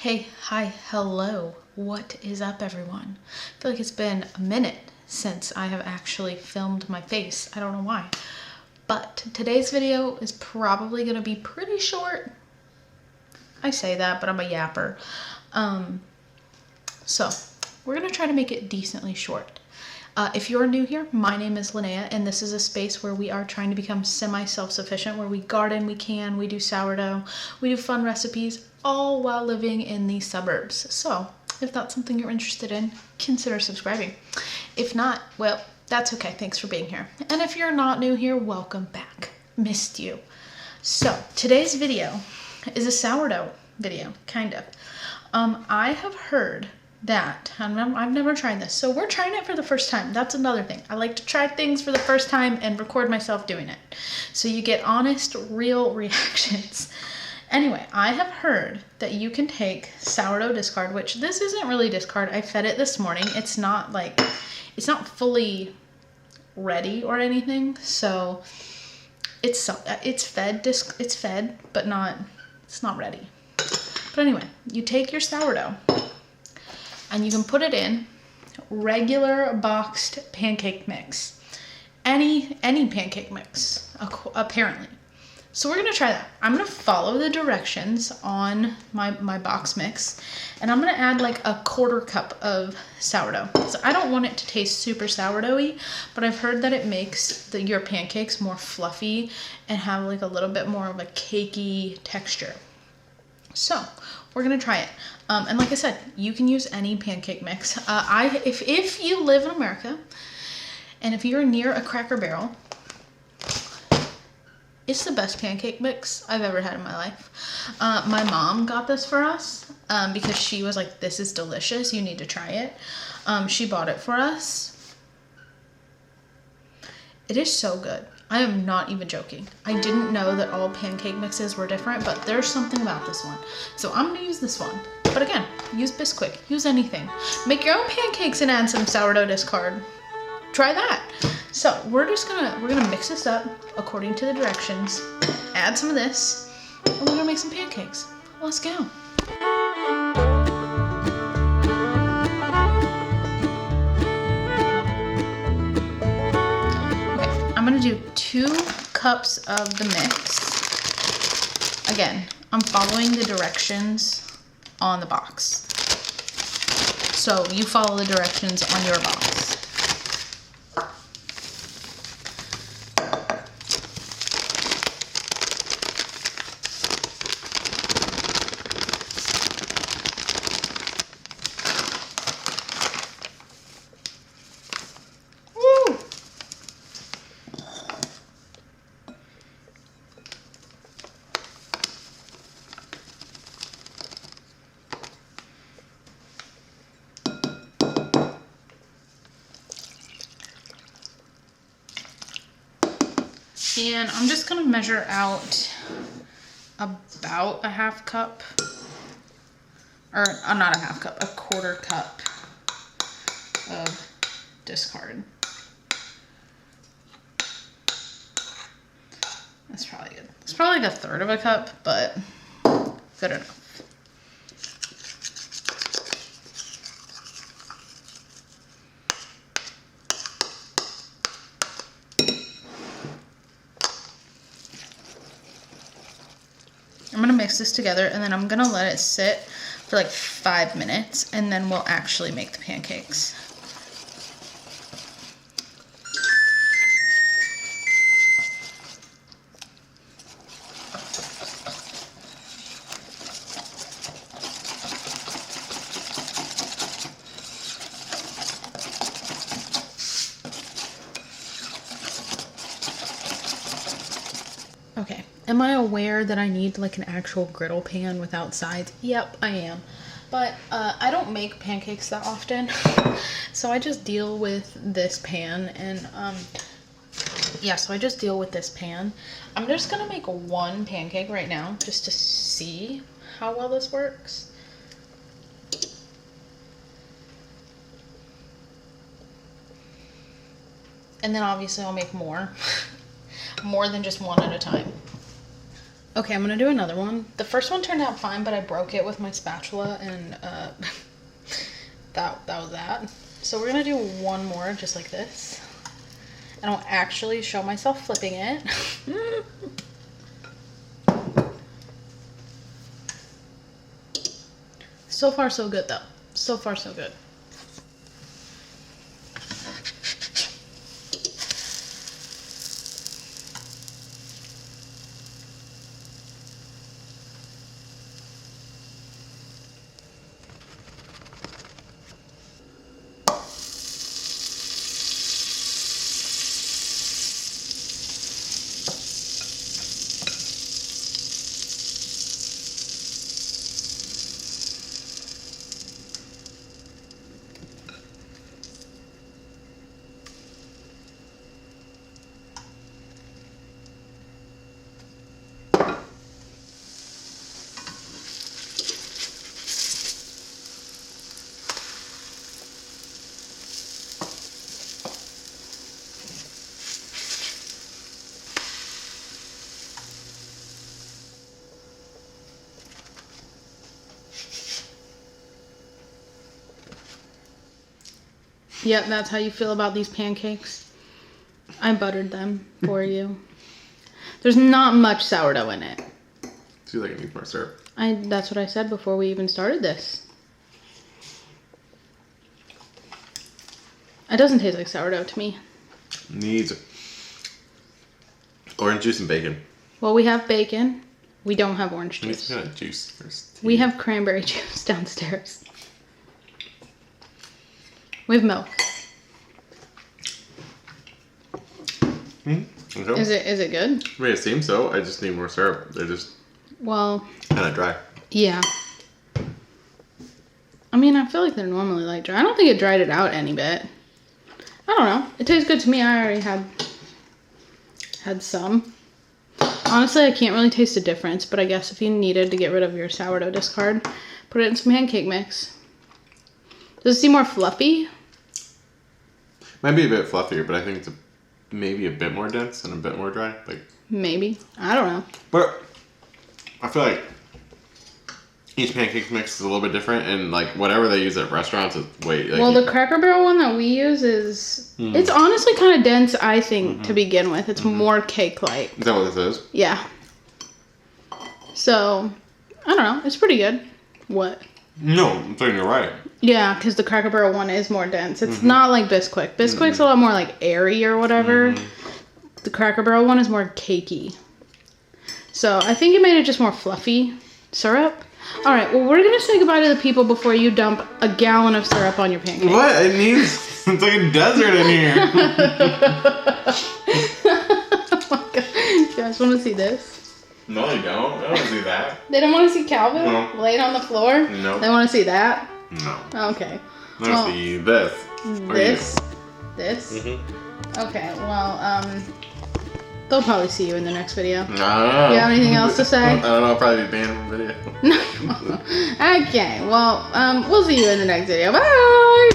Hey, hi, hello. What is up, everyone? I feel like it's been a minute since I have actually filmed my face. I don't know why. But today's video is probably going to be pretty short. I say that, but I'm a yapper. So we're going to try to make it decently short. If you're new here, my name is Linnea, and this is a space where we are trying to become semi-self-sufficient, where we garden, we do sourdough, we do fun recipes, all while living in the suburbs. So if that's something you're interested in, consider subscribing. If not, well, that's okay. Thanks for being here. And if you're not new here, welcome back. Missed you. So today's video is a sourdough video, kind of. I have heard that, I've never tried this, so we're trying it for the first time. That's another thing. I like to try things for the first time and record myself doing it, so you get honest, real reactions. Anyway, I have heard that you can take sourdough discard, which this isn't really discard. I fed it this morning. It's not fully ready or anything, so it's fed, but it's not ready. But anyway, you take your sourdough and you can put it in regular boxed pancake mix. Any pancake mix, apparently. So we're gonna try that. I'm gonna follow the directions on my box mix, and I'm gonna add like a 1/4 cup of sourdough. So I don't want it to taste super sourdoughy, but I've heard that it makes your pancakes more fluffy and have like a little bit more of a cakey texture. So we're gonna try it. And like I said, you can use any pancake mix. If you live in America, and if you're near a Cracker Barrel, it's the best pancake mix I've ever had in my life. My mom got this for us because she was like, this is delicious, you need to try it. She bought it for us. It is so good. I am not even joking. I didn't know that all pancake mixes were different, but there's something about this one. So I'm gonna use this one. But again, use Bisquick, use anything. Make your own pancakes and add some sourdough discard. Try that. So we're gonna mix this up according to the directions, add some of this, and we're gonna make some pancakes. Let's go. Okay, I'm gonna do 2 cups of the mix. Again, I'm following the directions on the box. So you follow the directions on your box. And I'm just gonna measure out about a 1/2 cup, or not a 1/2 cup, a 1/4 cup of discard. That's probably good. It's probably like 1/3 of a cup, but good enough. I'm gonna mix this together, and then I'm gonna let it sit for like 5 minutes, and then we'll actually make the pancakes. Okay, am I aware that I need like an actual griddle pan without sides? Yep, I am. But I don't make pancakes that often, so I just deal with this pan, and yeah, so I just deal with this pan. I'm just gonna make 1 pancake right now, just to see how well this works. And then obviously I'll make more. More than just 1 at a time. Okay, I'm gonna do another one. The first one turned out fine, but I broke it with my spatula, and that was that. So we're gonna do one more just like this. And I'll actually show myself flipping it. So far so good though. So far so good. Yep, that's how you feel about these pancakes. I buttered them for you. There's not much sourdough in it. Seems like it needs more syrup. That's what I said before we even started this. It doesn't taste like sourdough to me. Needs orange juice and bacon. Well, we have bacon. We don't have orange It needs juice. some kind of juice first. We have cranberry juice downstairs. We have milk. Okay. Is it good? I mean, it seems so. I just need more syrup. They're just Well, kind of dry. yeah. I mean, I feel like they're normally like dry. I don't think it dried it out any bit. I don't know. It tastes good to me. I already had some. Honestly, I can't really taste the difference, but I guess if you needed to get rid of your sourdough discard, put it in some pancake mix. Does it seem more fluffy? Might be a bit fluffier, but I think it's maybe a bit more dense and a bit more dry. Like Maybe. I don't know. But I feel like each pancake mix is a little bit different, and like whatever they use at restaurants is way. Like, Well, the Cracker Barrel one that we use is it's honestly kind of dense. I think to begin with, it's more cake-like. Is that what this is? Yeah. So I don't know. It's pretty good. What? No, I'm saying you're right. Yeah, because the Cracker Barrel one is more dense. It's not like Bisquick. Bisquick's a lot more like airy or whatever. The Cracker Barrel one is more cakey. So I think it made it just more fluffy syrup. All right, well, we're going to say goodbye to the people before you dump a gallon of syrup on your pancake. What? It needs... It's like a desert in here. Oh my God. You guys want to see this? No, they don't. I don't want to see that. They don't want to see Calvin No. laying on the floor? No. They want to see that? No. Okay. I want to see this. Or This? This? Okay, well, they'll probably see you in the next video. I don't know. You have anything else to say? I don't know. I'll probably be banned from video. Okay, well, we'll see you in the next video. Bye!